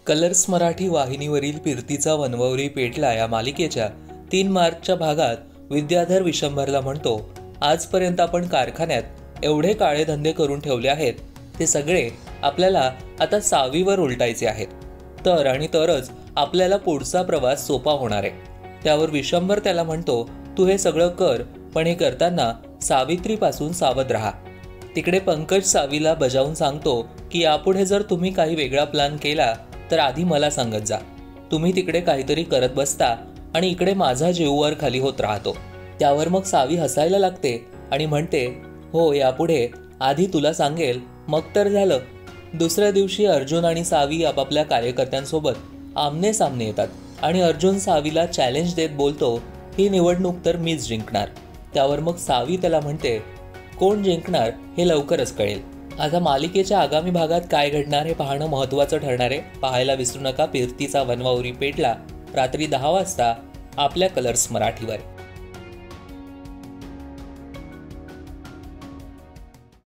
Colours Marathi वाहिनीवरील फिरतीचा वनवावरी पेटला या मालिकेच्या 3 मार्चच्या भागात विद्याधर विशंभरला म्हणतो, आजपर्यंत आपण कारखान्यात एवढे काळे धंदे करून ठेवले आहेत, ते सगळे आपल्याला आता सावीवर उलटायचे आहेत. तर आणि तरच आपल्याला पुढचा प्रवास सोपा होणार आहे. त्यावर विशंभर त्याला म्हणतो, तू हे सगळं कर, पण हे करताना सावित्रीपासून सावध राहा. तिकडे पंकज सावीला बजावून सांगतो की यापुढे जर तुम्ही काही वेगळा प्लॅन केला तर आधी मला सांगत जा. तुम्ही तिकडे काहीतरी करत बसता आणि इकडे माझा जीववर खाली होत राहतो. त्यावर मग सावी हसायला लागते आणि म्हणते, हो, यापुढे आधी तुला सांगेल, मग तर झालं. दुसऱ्या दिवशी अर्जुन आणि सावी आपापल्या कार्यकर्त्यांसोबत आमने सामने येतात आणि अर्जुन सावीला चॅलेंज देत बोलतो, ही निवडणूक तर मीच जिंकणार. त्यावर मग सावी त्याला म्हणते, कोण जिंकणार हे लवकरच कळेल. आता मालिकेच्या आगामी भागात काय घडणार हे पाहणं महत्त्वाचं ठरणार आहे. पाहायला विसरू नका फिरतीचा वनवावरी पेटला, रात्री 10 वाजता आपल्या कलर्स मराठीवर.